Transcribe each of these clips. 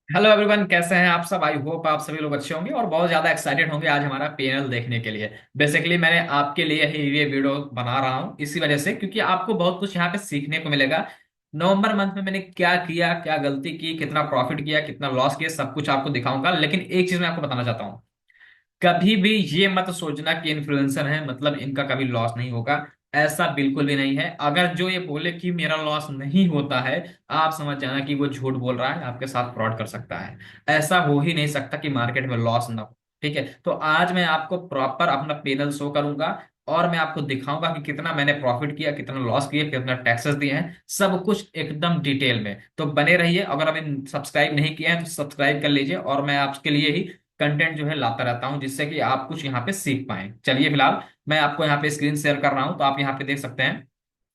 Hello everyone, कैसे हैं आप सब। आई होप आप सभी लोग अच्छे होंगे और बहुत ज्यादा एक्साइटेड होंगे आज हमारा पैनल देखने के लिए। बेसिकली मैंने आपके लिए ही ये वीडियो बना रहा हूँ इसी वजह से, क्योंकि आपको बहुत कुछ यहाँ पे सीखने को मिलेगा। नवंबर मंथ में मैंने क्या किया, क्या गलती की, कितना प्रॉफिट किया, कितना लॉस किया, सब कुछ आपको दिखाऊंगा। लेकिन एक चीज मैं आपको बताना चाहता हूँ, कभी भी ये मत सोचना कि इन्फ्लुएंसर है मतलब इनका कभी लॉस नहीं होगा। ऐसा बिल्कुल भी नहीं है। अगर जो ये बोले कि मेरा लॉस नहीं होता है, आप समझ जाना कि वो झूठ बोल रहा है, आपके साथ फ्रॉड कर सकता है। ऐसा हो ही नहीं सकता कि मार्केट में लॉस ना हो। ठीक है, तो आज मैं आपको प्रॉपर अपना पेनल शो करूंगा और मैं आपको दिखाऊंगा कि कितना मैंने प्रॉफिट किया, कितना लॉस किया, कितना टैक्सेस दिए हैं, सब कुछ एकदम डिटेल में। तो बने रहिए। अगर अभी सब्सक्राइब नहीं किया है तो सब्सक्राइब कर लीजिए, और मैं आपके लिए ही कंटेंट जो है लाता रहता हूं जिससे कि आप कुछ यहाँ पे सीख पाए। चलिए फिलहाल मैं आपको यहाँ पे स्क्रीन शेयर कर रहा हूं, तो आप यहाँ पे देख सकते हैं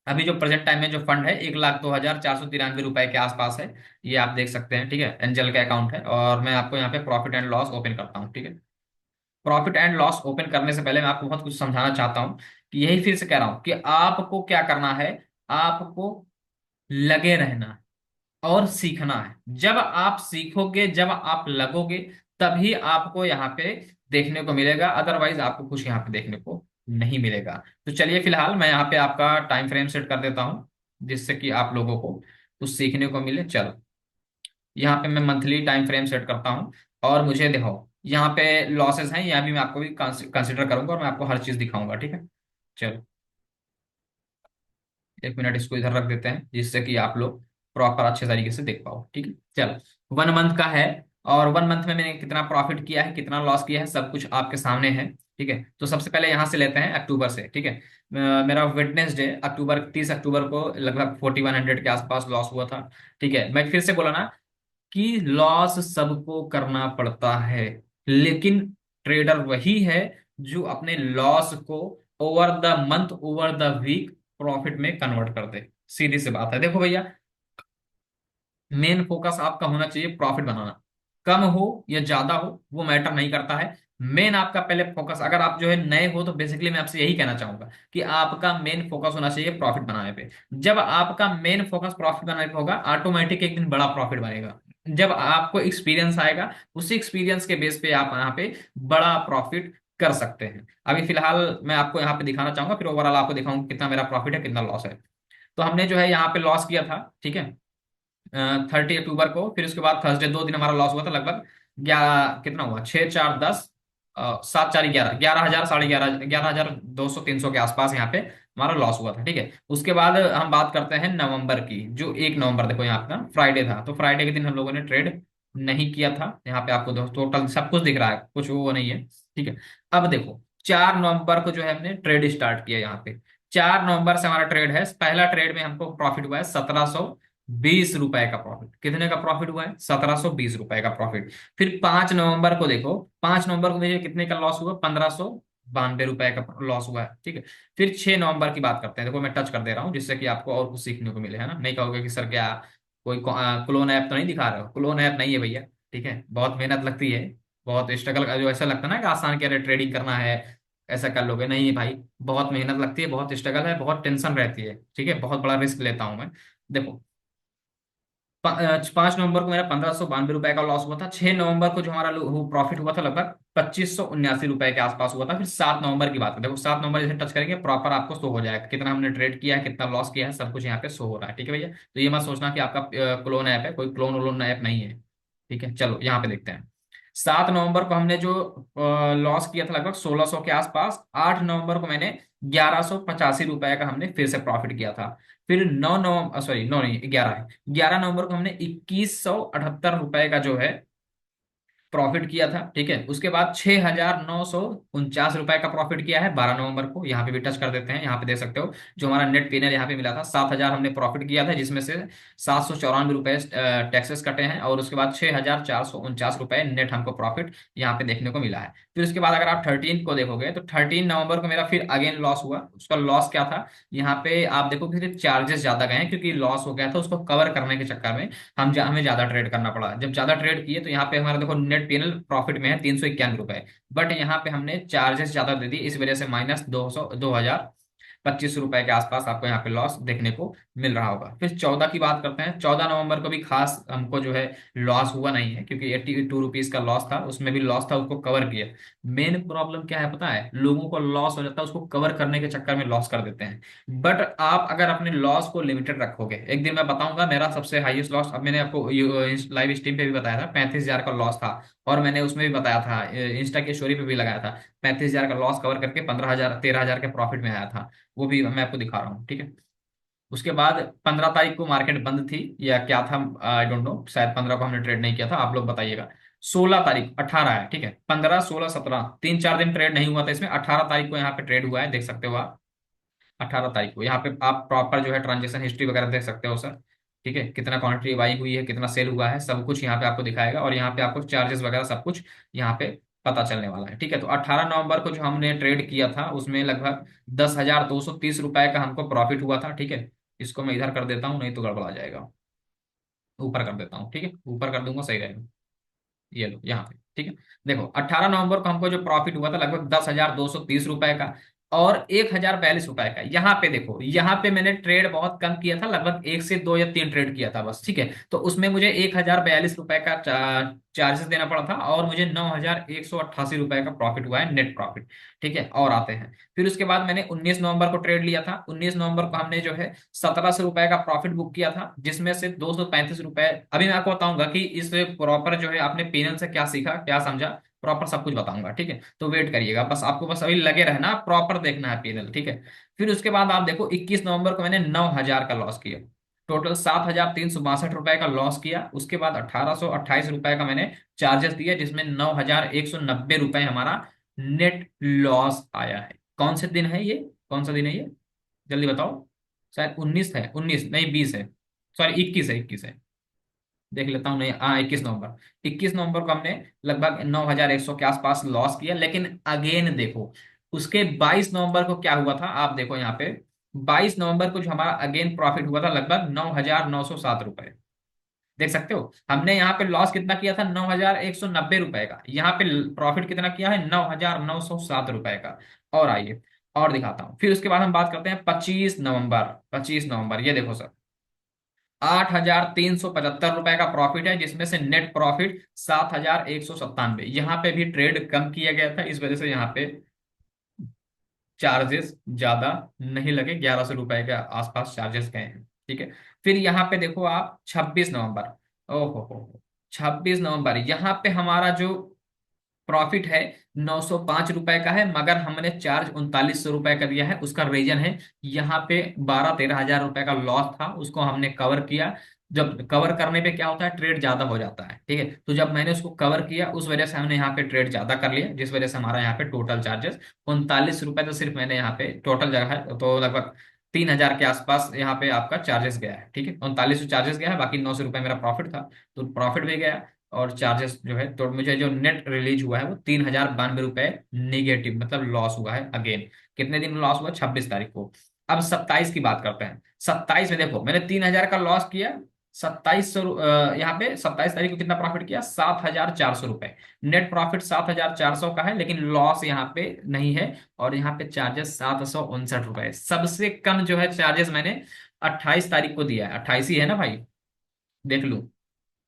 अभी जो प्रेजेंट टाइम में जो फंड है 1,02,493 रुपए के आसपास है। ये आप देख सकते हैं। ठीक है, एंजल का अकाउंट है और मैं आपको यहाँ पे प्रॉफिट एंड लॉस ओपन करता हूँ। ठीक है, प्रॉफिट एंड लॉस ओपन करने से पहले मैं आपको बहुत कुछ समझाना चाहता हूँ कि यही फिर से कह रहा हूँ कि आपको क्या करना है। आपको लगे रहना है और सीखना है। जब आप सीखोगे, जब आप लगोगे, तभी आपको यहाँ पे देखने को मिलेगा, अदरवाइज आपको कुछ यहाँ पे देखने को नहीं मिलेगा। तो चलिए फिलहाल मैं यहाँ पे आपका टाइम फ्रेम सेट कर देता हूँ जिससे कि आप लोगों को कुछ सीखने को मिले। चलो, यहाँ पे मैं मंथली टाइम फ्रेम सेट करता हूँ और मुझे देखो यहाँ पे लॉसेस हैं, यहाँ भी मैं आपको भी कंसिडर करूंगा और मैं आपको हर चीज दिखाऊंगा। ठीक है, चलो एक मिनट इसको इधर रख देते हैं जिससे कि आप लोग प्रॉपर अच्छे तरीके से देख पाओ। ठीक है, चलो 1 मंथ का है और 1 मंथ में मैंने कितना प्रॉफिट किया है, कितना लॉस किया है, सब कुछ आपके सामने है। ठीक है, तो सबसे पहले यहां से लेते हैं अक्टूबर से। ठीक है, मेरा वेडनेसडे अक्टूबर 30 अक्टूबर को लगभग 4100 के आसपास लॉस हुआ था। ठीक है, मैं फिर से बोला ना कि लॉस सबको करना पड़ता है, लेकिन ट्रेडर वही है जो अपने लॉस को over the month, over the week profit में कन्वर्ट कर दे। सीधी सी बात है। देखो भैया, मेन फोकस आपका होना चाहिए प्रॉफिट बनाना। कम हो या ज्यादा हो वो मैटर नहीं करता है। मेन आपका पहले फोकस, अगर आप जो है नए हो तो बेसिकली मैं आपसे यही कहना चाहूंगा कि आपका मेन फोकस होना चाहिए प्रॉफिट बनाने पे। जब आपका मेन फोकस प्रॉफिट बनाने पे होगा, ऑटोमेटिक एक दिन बड़ा प्रॉफिट बनेगा। जब आपको एक्सपीरियंस आएगा, उसी एक्सपीरियंस के बेस पे आप यहाँ पे बड़ा प्रॉफिट कर सकते हैं। अभी फिलहाल मैं आपको यहाँ पे दिखाना चाहूंगा, फिर ओवरऑल आपको दिखाऊंगा कितना मेरा प्रॉफिट है, कितना लॉस है। तो हमने जो है यहाँ पे लॉस किया था। ठीक है, 30 अक्टूबर को, फिर उसके बाद थर्सडे 2 दिन हमारा लॉस हुआ था लगभग 11, कितना हुआ, 6 4 10, 7 4 11, 11,000, 11,500, 11,200 300 के आसपास यहाँ पे हमारा लॉस हुआ था। ठीक है, उसके बाद हम बात करते हैं नवंबर की। जो 1 नवंबर, देखो यहाँ पे ना फ्राइडे था, तो फ्राइडे के दिन हम लोगों ने ट्रेड नहीं किया था। यहाँ पे आपको टोटल सब कुछ दिख रहा है, कुछ वो नहीं है। ठीक है, अब देखो 4 नवंबर को जो है हमने ट्रेड स्टार्ट किया। यहाँ पे 4 नवंबर से हमारा ट्रेड है। पहला ट्रेड में हमको प्रॉफिट हुआ है 1720 रुपए का प्रॉफिट। कितने का प्रॉफिट हुआ है? 1720 रुपए का प्रॉफिट। फिर 5 नवंबर को देखो, 5 नवंबर को देखिए कितने का लॉस हुआ, 1592 रुपए का लॉस हुआ है। ठीक है, फिर 6 नवंबर की बात करते हैं। देखो मैं टच कर दे रहा हूँ जिससे कि आपको और कुछ सीखने को मिले, है ना। नहीं कहोगे कि सर क्या कोई क्लोन ऐप तो नहीं दिखा रहे हो? क्लोन ऐप नहीं है भैया। ठीक है, बहुत मेहनत लगती है, बहुत स्ट्रगल। जो ऐसा लगता है ना कि आसान क्या ट्रेडिंग करना है, ऐसा कर लोगे, नहीं है भाई। बहुत मेहनत लगती है, बहुत स्ट्रगल है, बहुत टेंशन रहती है। ठीक है, बहुत बड़ा रिस्क लेता हूं मैं। देखो 5 नवंबर को मेरा 1592 रुपए का लॉस हुआ था। 6 नवंबर को जो हमारा प्रॉफिट हुआ था लगभग 2579 रुपए के आसपास हुआ था। फिर 7 नवंबर की बात है। देखो 7 नवंबर जैसे टच करेंगे प्रॉपर आपको शो हो जाएगा कितना हमने ट्रेड किया है, कितना लॉस किया है, सब कुछ यहाँ पे शो हो रहा है। ठीक है भैया, तो ये मत सोचना कि आपका क्लोन ऐप है, कोई क्लोन वोन ऐप नहीं है। ठीक है, चलो यहाँ पे देखते हैं। 7 नवंबर को हमने जो लॉस किया था लगभग 1600 के आसपास। 8 नवंबर को मैंने 1185 रुपए का हमने फिर से प्रॉफिट किया था। फिर 9 नवंबर, सॉरी 9 नहीं 11 है, 11 नवंबर को हमने 2178 रुपए का जो है प्रॉफिट किया था। ठीक है, उसके बाद 6,949 रुपए का प्रॉफिट किया है 12 नवंबर को। यहाँ पे भी टच कर देते हैं, यहाँ पे देख सकते हो जो हमारा नेट पेनल यहाँ पे मिला था 7,000 हमने प्रॉफिट किया था, जिसमें से 794 रुपए टैक्सेस कटे हैं, और उसके बाद 6,449 रुपए नेट हमको प्रॉफिट यहाँ पे देखने को मिला है। फिर उसके बाद अगर आप 13 को देखोगे तो 13 नवंबर को मेरा फिर अगेन लॉस हुआ। उसका लॉस क्या था, यहाँ पे आप देखो कि चार्जेस ज्यादा गए हैं, क्योंकि लॉस हो गया था उसको कवर करने के चक्कर में हमें ज्यादा ट्रेड करना पड़ा। जब ज्यादा ट्रेड किए तो यहाँ पे हमारा देखो नेट पेनल प्रॉफिट में है 391 रुपए, बट यहाँ पे हमने चार्जेस ज्यादा दे दी, इस वजह से -200, 2000 25 रुपए के आसपास आपको यहाँ पे लॉस देखने को मिल रहा होगा। फिर 14 की बात करते हैं। 14 नवंबर को भी खास हमको जो है लॉस हुआ नहीं है, क्योंकि 82 रुपीज का लॉस था, उसमें भी लॉस था, उसको कवर किया। मेन प्रॉब्लम क्या है पता है, लोगों को लॉस हो जाता है, उसको कवर करने के चक्कर में लॉस कर देते हैं। बट आप अगर अपने लॉस को लिमिटेड रखोगे, एक दिन मैं बताऊंगा मेरा सबसे हाईएस्ट लॉस, अब मैंने आपको लाइव स्ट्रीम पे भी बताया था 35,000 का लॉस था, और मैंने उसमें भी बताया था, इंस्टा की स्टोरी पे भी लगाया था। 35,000 का लॉस कवर करके 15,000 13,000 के प्रॉफिट में आया था। वो भी मैं आपको दिखा रहा हूँ, ठीक है। उसके बाद 15 तारीख को मार्केट बंद थी या क्या था, आई डोंट नो, शायद 15 को हमने ट्रेड नहीं किया था, आप लोग बताइएगा। 16 तारीख, 18 है, ठीक है, 15 16 17, 3 4 दिन ट्रेड नहीं हुआ था इसमें। 18 तारीख को यहाँ पे ट्रेड हुआ है, देख सकते हो आप। 18 तारीख को यहाँ पे आप प्रॉपर जो है ट्रांजेक्शन हिस्ट्री वगैरह देख सकते हो सर, ठीक है। कितना क्वांटिटी बाई हुई है, कितना सेल हुआ है, सब कुछ यहाँ पे आपको दिखाएगा, और यहाँ पे आपको चार्जेस वगैरह सब कुछ यहाँ पे पता चलने वाला है, ठीक है। तो 18 नवंबर को जो हमने ट्रेड किया था उसमें लगभग 10,230 रुपए का हमको प्रॉफिट हुआ था, ठीक है। इसको मैं इधर कर देता हूँ, नहीं तो गड़बड़ा जाएगा। ऊपर कर देता हूँ, ठीक है, ऊपर कर दूंगा, सही रहेगा। ये लो यहाँ पे, ठीक है। देखो 18 नवंबर को हमको जो प्रॉफिट हुआ था लगभग 10,230 रुपए का, और 1,042 रुपए का। यहाँ पे देखो, यहाँ पे मैंने ट्रेड बहुत कम किया था, लगभग 1 से 2 या 3 ट्रेड किया था बस, ठीक है। तो उसमें मुझे 1,042 रुपए का चार्जेस देना पड़ा था, और मुझे 9,188 रुपए का प्रॉफिट हुआ है, नेट प्रॉफिट, ठीक है। और आते हैं, फिर उसके बाद मैंने 19 नवंबर को ट्रेड लिया था। 19 नवंबर को हमने जो है 1,700 रुपए का प्रॉफिट बुक किया था, जिसमें से 235 रुपए, अभी मैं आपको बताऊंगा कि इस प्रॉपर जो है आपने पेनल से क्या सीखा, क्या समझा, प्रॉपर सब कुछ बताऊंगा, ठीक है। तो वेट करिएगा, बस आपको बस अभी लगे रहना, प्रॉपर देखना है पेनल, ठीक है। फिर उसके बाद आप देखो 21 नवंबर को मैंने 9,000 का लॉस किया, टोटल 7,362 रुपए का लॉस किया। उसके बाद 1,828 रुपए का मैंने चार्जेस दिया, जिसमें 9,190 रुपए हमारा नेट लॉस आया है। कौन से दिन है ये, कौन सा दिन है ये, जल्दी बताओ। शायद 19 है, 19 नहीं 20 है, सॉरी 21 है, 21 है। देख लेता हूँ, नहीं हाँ 21 नवंबर। 21 नवंबर को हमने लगभग 9,100 के आसपास लॉस किया, लेकिन अगेन देखो उसके 22 नवंबर को क्या हुआ था, आप देखो यहाँ पे 22 नवंबर को जो हमारा अगेन प्रॉफिट हुआ था लगभग 9,907 रुपए। देख सकते हो हमने यहाँ पे लॉस कितना किया था, 9,190 रुपए का, यहाँ पे प्रॉफिट कितना किया है, 9,907 रुपए का। और आइए और दिखाता हूँ। फिर उसके बाद हम बात करते हैं 25 नवंबर। 25 नवंबर, ये देखो सर, 8,375 रुपए का प्रॉफिट है, जिसमें से नेट प्रॉफिट 7,197। यहाँ पे भी ट्रेड कम किया गया था, इस वजह से यहाँ पे चार्जेस ज्यादा नहीं लगे, 1,100 रुपए के आसपास चार्जेस गए हैं, ठीक है। फिर यहाँ पे देखो आप 26 नवंबर, ओहो हो 26 नवंबर, यहाँ पे हमारा जो प्रॉफिट है 905 रुपए का है, मगर हमने चार्ज 3,900 रुपए का दिया है। उसका रीजन है यहाँ पे 12 13 हजार रुपए का लॉस था, उसको हमने कवर किया। जब कवर करने पे क्या होता है, ट्रेड ज्यादा हो जाता है, ठीक है। तो जब मैंने उसको कवर किया, उस वजह से हमने यहाँ पे ट्रेड ज्यादा कर लिया, जिस वजह से हमारा यहाँ पे टोटल चार्जेस 39 रुपए, तो सिर्फ मैंने यहाँ पे टोटल जगह है तो लगभग 3,000 के आसपास यहाँ पे आपका चार्जेस गया है, ठीक है। 39 चार्जेस गया है, बाकी 900 रुपए मेरा प्रॉफिट था, तो प्रॉफिट भी गया और चार्जेस जो है, तो मुझे जो नेट रिलीज हुआ है वो 3,092 रुपए निगेटिव, मतलब लॉस हुआ है अगेन। कितने दिन लॉस हुआ, 26 तारीख को। अब 27 की बात करते हैं। 27 में देखो मैंने 3,000 का लॉस किया, 2700, यहाँ पे 27 तारीख को कितना प्रॉफिट किया, 7,400 रुपए। नेट प्रॉफिट 7,400 का है, लेकिन लॉस यहाँ पे नहीं है, और यहाँ पे चार्जेस 759 रुपए। सबसे कम जो है चार्जेस मैंने 28 तारीख को दिया है, 28 ही है ना भाई, देख लूं,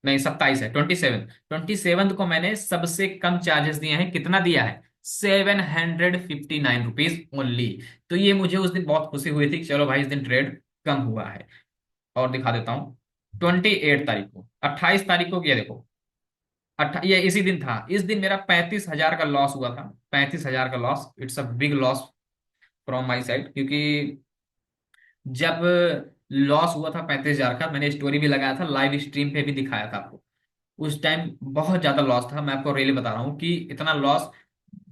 नहीं 27 है, 27 को मैंने सबसे कम चार्जेस दिए हैं। कितना दिया है, 759 रुपीज ओनली। तो ये मुझे उस दिन बहुत खुशी हुई थी कि चलो भाई इस दिन ट्रेड कम हुआ है। और दिखा देता हूँ 28 तारीख को, 28 तारीख को, ये देखो ये इसी दिन था, इस दिन मेरा 35,000 का लॉस हुआ था। 35,000 का loss, it's a big loss from my side, क्योंकि जब लॉस हुआ था 35,000 का, मैंने स्टोरी भी लगाया था, लाइव स्ट्रीम पे भी दिखाया था आपको। उस टाइम बहुत ज्यादा लॉस था, मैं आपको रियली बता रहा हूँ कि इतना लॉस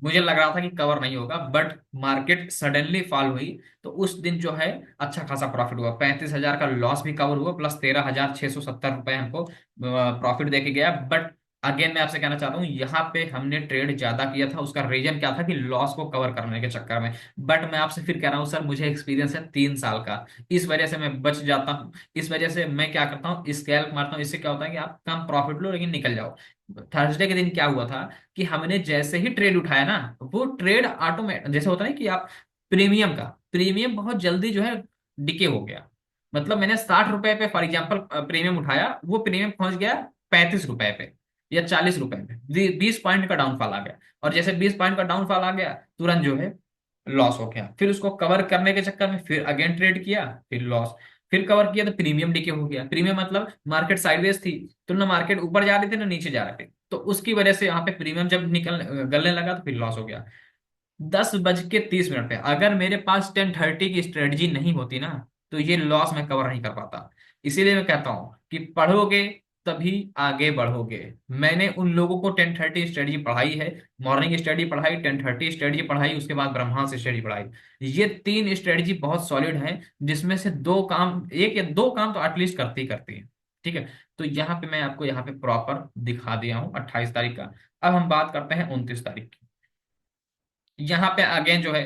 मुझे लग रहा था कि कवर नहीं होगा, बट मार्केट सडनली फॉल हुई, तो उस दिन जो है अच्छा खासा प्रॉफिट हुआ। 35,000 का लॉस भी कवर हुआ, प्लस 13,670 रुपए हमको प्रॉफिट देके गया। बट अगेन मैं आपसे कहना चाहता हूँ, यहाँ पे हमने ट्रेड ज्यादा किया था, उसका रीजन क्या था कि लॉस को कवर करने के चक्कर में। बट मैं आपसे फिर कह रहा हूँ सर, मुझे एक्सपीरियंस है 3 साल का, इस वजह से मैं बच जाता हूँ। इस वजह से मैं क्या करता हूँ, स्कैल्प मारता हूँ। इससे क्या होता है कि आप कम प्रॉफिट लो लेकिन निकल जाओ। थर्सडे के दिन क्या हुआ था कि हमने जैसे ही ट्रेड उठाया ना, वो ट्रेड ऑटोमेट, जैसे होता है कि आप प्रीमियम का, प्रीमियम बहुत जल्दी जो है डिके हो गया। मतलब मैंने 60 रुपए पे फॉर एग्जाम्पल प्रीमियम उठाया, वो प्रीमियम पहुंच गया 35 रुपए पे या 40 रुपए पे, 20 पॉइंट का डाउनफॉल आ गया। और जैसे 20 पॉइंट का डाउनफॉल आ गया, तुरंत जो है लॉस हो गया। फिर उसको कवर करने के चक्कर में फिर अगेन ट्रेड किया, फिर लॉस। फिर कवर किया तो प्रीमियम डीके हो गया। प्रीमियम मतलब मार्केट साइडवेज थी, तो ना मार्केट ऊपर जा रही थी ना नीचे जा रहे थे, तो उसकी वजह से यहाँ पे प्रीमियम जब निकल गलने लगा तो फिर लॉस हो गया। 10:30 पे अगर मेरे पास 10:30 की स्ट्रेटजी नहीं होती ना, तो ये लॉस मैं कवर नहीं कर पाता। इसीलिए मैं कहता हूं कि पढ़ोगे तभी आगे बढ़ोगे। मैंने उन लोगों को 10:30 स्ट्रेटजी पढ़ाई है, मॉर्निंग स्टडी पढ़ाई, 10:30 स्ट्रेटजी पढ़ाई, उसके बाद ब्रह्मास्त्र स्टडी पढ़ाई। ये तीन स्ट्रेटजी बहुत सॉलिड है, जिसमें से दो काम, एक या दो काम तो एटलीस्ट करती ही करती है। ठीक है, तो यहाँ पे मैं आपको यहाँ पे प्रॉपर दिखा दिया हूँ 28 तारीख का। अब हम बात करते हैं 29 तारीख की। यहाँ पे अगेन जो है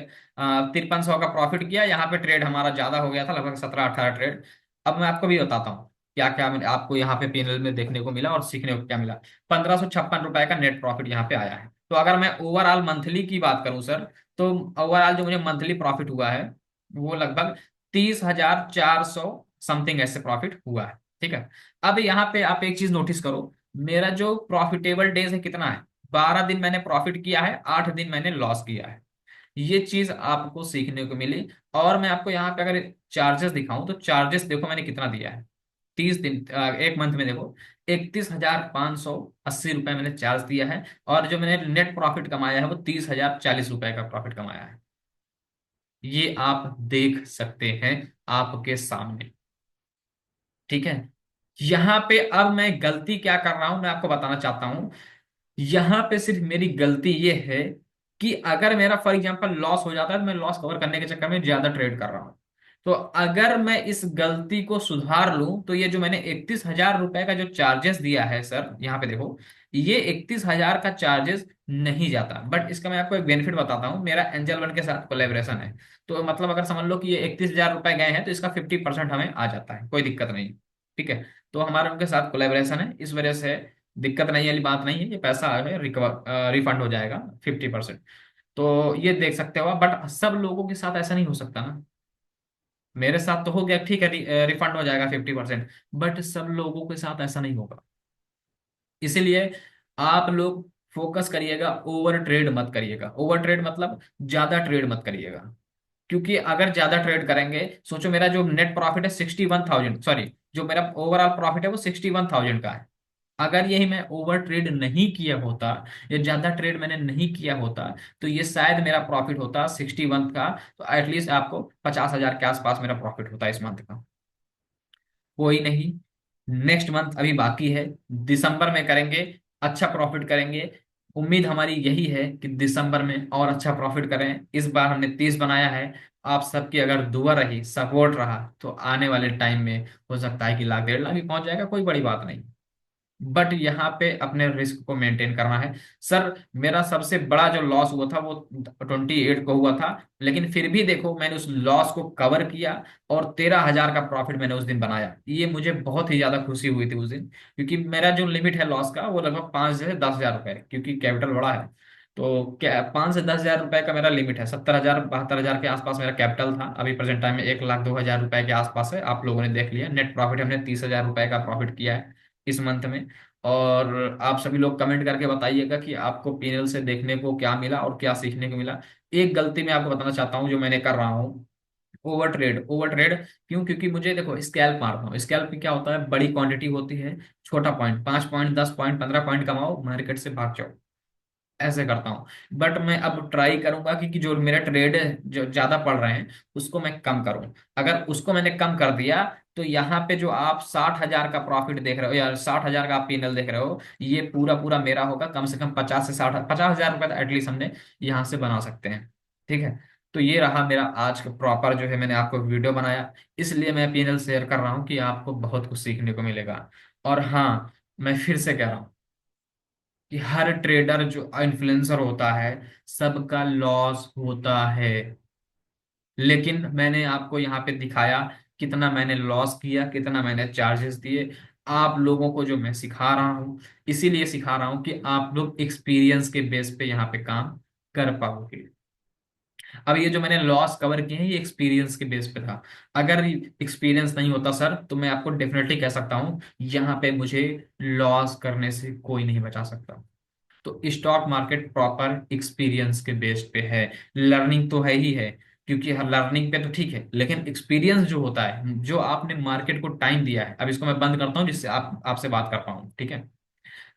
5300 का प्रॉफिट किया। यहाँ पे ट्रेड हमारा ज्यादा हो गया था, लगभग 17-18 ट्रेड। अब मैं आपको भी बताता हूँ क्या क्या आपको यहाँ पे पीएनएल में देखने को मिला और सीखने को क्या मिला। 1556 रुपए का नेट प्रॉफिट यहाँ पे आया है। तो अगर मैं ओवरऑल मंथली की बात करूँ सर, तो ओवरऑल जो मुझे मंथली प्रॉफिट हुआ है वो लगभग 30,400 समथिंग ऐसे प्रॉफिट हुआ है। ठीक है, अब यहाँ पे आप एक चीज नोटिस करो, मेरा जो प्रॉफिटेबल डेज है कितना है, 12 दिन मैंने प्रॉफिट किया है, 8 दिन मैंने लॉस किया है। ये चीज आपको सीखने को मिली। और मैं आपको यहाँ पे अगर चार्जेस दिखाऊं तो चार्जेस देखो मैंने कितना दिया है। 30 दिन, एक मंथ में देखो 31,580 रुपए मैंने चार्ज दिया है। और जो मैंने नेट प्रॉफिट कमाया है वो 30,040 रुपए का प्रॉफिट कमाया है। ये आप देख सकते हैं आपके सामने। ठीक है, यहाँ पे अब मैं गलती क्या कर रहा हूं मैं आपको बताना चाहता हूं। यहाँ पे सिर्फ मेरी गलती ये है कि अगर मेरा फॉर एग्जांपल लॉस हो जाता है तो मैं लॉस कवर करने के चक्कर में ज्यादा ट्रेड कर रहा हूँ। तो अगर मैं इस गलती को सुधार लूं तो ये जो मैंने 31,000 रुपए का जो चार्जेस दिया है सर, यहाँ पे देखो, ये 31,000 का चार्जेस नहीं जाता। बट इसका मैं आपको एक बेनिफिट बताता हूँ, मेरा एंजल वन के साथ कोलेबरेशन है। तो मतलब अगर समझ लो कि ये 31,000 रुपए गए हैं तो इसका 50% हमें आ जाता है, कोई दिक्कत नहीं। ठीक है, तो हमारा उनके साथ कोलेबरेशन है, इस वजह से दिक्कत नहीं वाली बात नहीं है, ये पैसा है रिकवर रिफंड हो जाएगा 50%। तो ये देख सकते हो, बट सब लोगों के साथ ऐसा नहीं हो सकता ना। मेरे साथ तो हो गया, ठीक है, रिफंड हो जाएगा 50%, बट सब लोगों के साथ ऐसा नहीं होगा। इसीलिए आप लोग फोकस करिएगा, ओवर ट्रेड मत करिएगा। ओवर ट्रेड मतलब ज्यादा ट्रेड मत करिएगा। क्योंकि अगर ज्यादा ट्रेड करेंगे, सोचो मेरा जो नेट प्रॉफिट है 61,000, सॉरी, जो मेरा ओवरऑल प्रॉफिट है वो 61,000 का है। अगर यही मैं ओवर ट्रेड नहीं किया होता या ज्यादा ट्रेड मैंने नहीं किया होता, तो ये शायद मेरा प्रॉफिट होता 61 का, तो एटलीस्ट आपको 50,000 के आसपास मेरा प्रॉफिट होता इस मंथ का। कोई नहीं, नेक्स्ट मंथ अभी बाकी है, दिसंबर में करेंगे, अच्छा प्रॉफिट करेंगे। उम्मीद हमारी यही है कि दिसंबर में और अच्छा प्रॉफिट करें। इस बार हमने 30 बनाया है। आप सबकी अगर दुआ रही, सपोर्ट रहा, तो आने वाले टाइम में हो सकता है कि लाख 1.5 लाख भी पहुंच जाएगा, कोई बड़ी बात नहीं। बट यहाँ पे अपने रिस्क को मेंटेन करना है। सर मेरा सबसे बड़ा जो लॉस हुआ था वो 28 को हुआ था, लेकिन फिर भी देखो मैंने उस लॉस को कवर किया और 13,000 का प्रॉफिट मैंने उस दिन बनाया। ये मुझे बहुत ही ज्यादा खुशी हुई थी उस दिन, क्योंकि मेरा जो लिमिट है लॉस का वो लगभग 5 से 10 हजार रुपए है, क्योंकि कैपिटल बड़ा है। तो क्या 5 से 10 हजार रुपए का मेरा लिमिट है, 70,000 72,000 के आसपास मेरा कैपिटल था। अभी प्रेजेंट टाइम में 1,02,000 रुपए के आसपास है। आप लोगों ने देख लिया, नेट प्रॉफिट हमने 30,000 रुपए का प्रॉफिट किया है इस मंथ में। और आप सभी लोग कमेंट करके बताइएगा कि आपको पीएनएल से देखने को क्या मिला और क्या सीखने को मिला। एक गलती मैं आपको बताना चाहता हूँ जो मैंने कर रहा हूँ, ओवर ट्रेड। ओवर ट्रेड क्यों? क्योंकि मुझे देखो स्कैल्प मारता हूँ, स्कैल्प में क्या होता है, बड़ी क्वांटिटी होती है, छोटा पॉइंट, 5 पॉइंट 10 पॉइंट 15 पॉइंट कमाओ, मार्केट से भाग जाओ, ऐसे करता हूँ। बट मैं अब ट्राई करूंगा कि जो मेरे ट्रेड जो ज्यादा पड़ रहे हैं उसको मैं कम करूं। अगर उसको मैंने कम कर दिया, तो यहाँ पे जो आप 60,000 का प्रॉफिट देख रहे हो या 60,000 का आप पीएनएल देख रहे हो, ये पूरा पूरा मेरा होगा। कम से कम 50 से 60, 50,000 रुपए तो एटलीस्ट हमने यहाँ से बना सकते हैं। ठीक है, तो ये रहा मेरा आज का प्रॉपर जो है, मैंने आपको वीडियो बनाया, इसलिए मैं पीएनएल शेयर कर रहा हूँ कि आपको बहुत कुछ सीखने को मिलेगा। और हाँ, मैं फिर से कह रहा हूँ कि हर ट्रेडर जो इन्फ्लुएंसर होता है सबका लॉस होता है। लेकिन मैंने आपको यहाँ पे दिखाया कितना मैंने लॉस किया, कितना मैंने चार्जेस दिए। आप लोगों को जो मैं सिखा रहा हूँ, इसीलिए सिखा रहा हूँ कि आप लोग एक्सपीरियंस के बेस पे यहाँ पे काम कर पाओगे। अब ये जो मैंने लॉस कवर किए हैं ये एक्सपीरियंस के बेस पे था। अगर एक्सपीरियंस नहीं होता सर तो मैं आपको डेफिनेटली कह सकता हूँ यहाँ पे मुझे लॉस करने से कोई नहीं बचा सकता। तो स्टॉक मार्केट प्रॉपर एक्सपीरियंस के बेस पे है। लर्निंग तो है ही है, क्योंकि हर लर्निंग पे तो ठीक है, लेकिन एक्सपीरियंस जो होता है, जो आपने मार्केट को टाइम दिया है। अब इसको मैं बंद करता हूँ जिससे आप आपसे बात कर पाऊँ, ठीक है।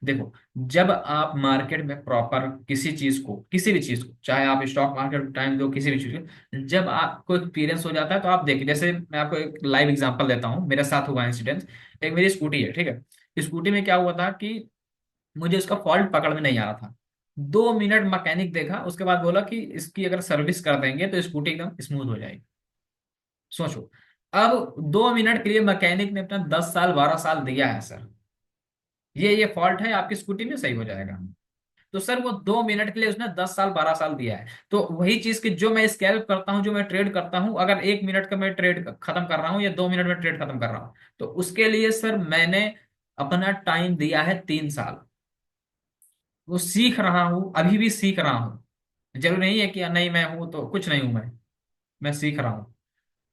देखो, जब आप मार्केट में प्रॉपर किसी चीज को, किसी भी चीज को, चाहे आप स्टॉक मार्केट में टाइम दो, किसी भी चीज को, जब आपको एक्सपीरियंस हो जाता है तो आप देखिए, जैसे मैं आपको एक लाइव एग्जांपल देता हूँ, मेरे साथ हुआ इंसिडेंट। एक मेरी स्कूटी है, ठीक है। स्कूटी में क्या हुआ था कि मुझे उसका फॉल्ट पकड़ में नहीं आ रहा था। 2 मिनट मैकेनिक देखा, उसके बाद बोला कि इसकी अगर सर्विस कर देंगे तो स्कूटी एकदम स्मूथ हो जाएगी। सोचो, अब 2 मिनट के लिए मैकेनिक ने अपना 10 साल 12 साल दिया है सर। ये फॉल्ट है आपकी स्कूटी में, सही हो जाएगा। तो सर वो 2 मिनट के लिए उसने 10 साल 12 साल दिया है। तो वही चीज की जो मैं स्कैल्प करता हूँ, जो मैं ट्रेड करता हूँ, अगर 1 मिनट का मैं ट्रेड खत्म कर रहा हूँ या 2 मिनट में ट्रेड खत्म कर रहा हूँ, तो उसके लिए सर मैंने अपना टाइम दिया है 3 साल। वो सीख रहा हूँ, अभी भी सीख रहा हूँ। जरूरी नहीं है कि नहीं मैं हूं तो कुछ नहीं हूं, मैं सीख रहा हूँ।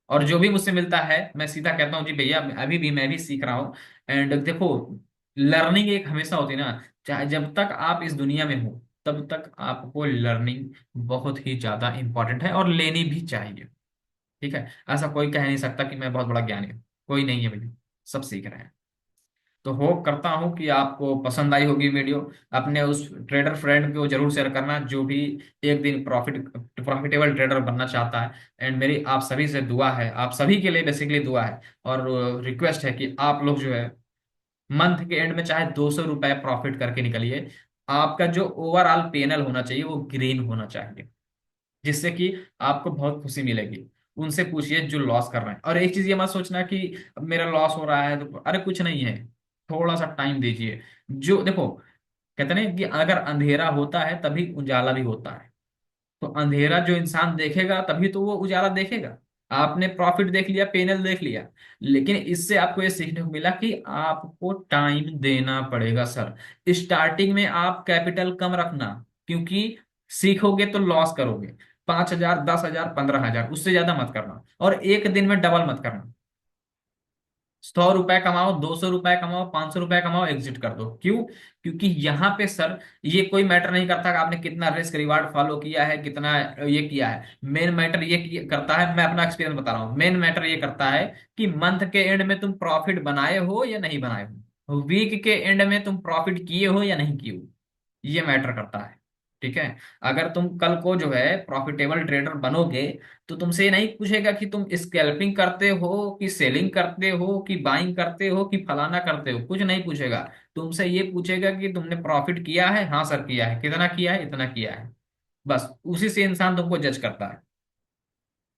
और जो भी मुझसे मिलता है मैं सीधा कहता हूँ जी भैया अभी भी मैं भी सीख रहा हूँ। एंड देखो, लर्निंग एक हमेशा होती है ना, चाहे जब तक आप इस दुनिया में हो तब तक आपको लर्निंग बहुत ही ज्यादा इंपॉर्टेंट है और लेनी भी चाहिए। ठीक है, ऐसा कोई कह नहीं सकता कि मैं बहुत बड़ा ज्ञानी हूँ, कोई नहीं है भैया, सब सीख रहे हैं। तो होप करता हूँ कि आपको पसंद आई होगी वीडियो। अपने उस ट्रेडर फ्रेंड को जरूर शेयर करना जो भी एक दिन प्रॉफिटेबल ट्रेडर बनना चाहता है। एंड मेरी आप सभी से दुआ है, आप सभी के लिए बेसिकली दुआ है और रिक्वेस्ट है कि आप लोग जो है मंथ के एंड में चाहे 200 रुपए प्रॉफिट करके निकलिए। आपका जो ओवरऑल पेनल होना चाहिए वो ग्रीन होना चाहिए, जिससे कि आपको बहुत खुशी मिलेगी। उनसे पूछिए जो लॉस कर रहे हैं, और एक चीज ये मत सोचना कि अब मेरा लॉस हो रहा है तो अरे कुछ नहीं है। थोड़ा सा टाइम दीजिए। जो देखो, कहते हैं कि अगर अंधेरा होता है तभी उजाला भी होता है। तो अंधेरा जो इंसान देखेगा तभी तो वो उजाला देखेगा। आपने प्रॉफिट देख लिया, पेनल देख लिया, लेकिन इससे आपको ये सीखने को मिला कि आपको टाइम देना पड़ेगा सर। स्टार्टिंग में आप कैपिटल कम रखना, क्योंकि सीखोगे तो लॉस करोगे। 5,000 10,000 15,000 उससे ज्यादा मत करना, और एक दिन में डबल मत करना। 100 रुपए कमाओ, 200 रुपए कमाओ, 500 रुपए कमाओ, एग्जिट कर दो। क्यों? क्योंकि यहाँ पे सर ये कोई मैटर नहीं करता कि आपने कितना रिस्क रिवार्ड फॉलो किया है, कितना ये किया है। मेन मैटर करता है, मैं अपना एक्सपीरियंस बता रहा हूँ, मेन मैटर ये करता है कि मंथ के एंड में तुम प्रॉफिट बनाए हो या नहीं बनाए हो, वीक के एंड में तुम प्रॉफिट किए हो या नहीं किए हो, ये मैटर करता है। ठीक है। अगर तुम कल को जो है प्रॉफिटेबल ट्रेडर बनोगे तो तुमसे ये नहीं पूछेगा कि तुम स्कैल्पिंग करते हो कि सेलिंग करते हो कि बाइंग करते हो कि फलाना करते हो, कुछ नहीं पूछेगा। तुमसे ये पूछेगा कि तुमने प्रॉफिट किया है, हाँ सर किया है, कितना किया है, इतना किया है। बस उसी से इंसान तुमको जज करता है।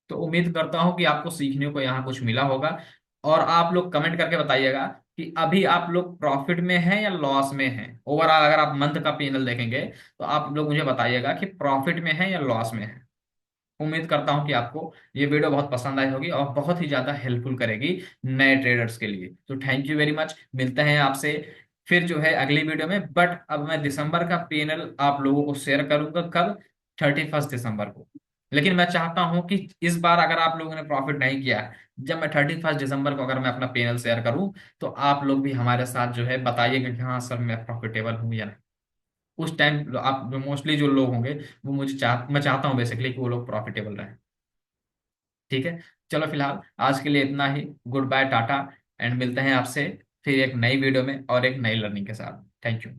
तो उम्मीद करता हूँ कि आपको सीखने को यहाँ कुछ मिला होगा। और आप लोग कमेंट करके बताइएगा कि अभी आप लोग प्रॉफिट में हैं या लॉस में हैं। ओवरऑल अगर आप मंथ का पीएनएल देखेंगे तो आप लोग मुझे बताइएगा कि प्रॉफिट में है या लॉस में है। उम्मीद करता हूँ कि आपको ये वीडियो बहुत पसंद आई होगी और बहुत ही ज्यादा हेल्पफुल करेगी नए ट्रेडर्स के लिए। तो थैंक यू वेरी मच, मिलते हैं आपसे फिर जो है अगली वीडियो में। बट अब मैं दिसंबर का पीएनएल आप लोगों को शेयर करूंगा, कब? 31 दिसंबर को। लेकिन मैं चाहता हूं कि इस बार अगर आप लोगों ने प्रॉफिट नहीं किया है, जब मैं 31 दिसंबर को अगर मैं अपना पीएनएल शेयर करूं, तो आप लोग भी हमारे साथ जो है बताइएगा कि हाँ सर मैं प्रॉफिटेबल हूं या नहीं। उस टाइम आप मोस्टली जो लोग होंगे वो मैं चाहता हूँ बेसिकली कि वो लोग प्रॉफिटेबल रहें। ठीक है। चलो फिलहाल आज के लिए इतना ही। Good bye, tata. एंड मिलते हैं आपसे फिर एक नई वीडियो में और एक नई लर्निंग के साथ। Thank you.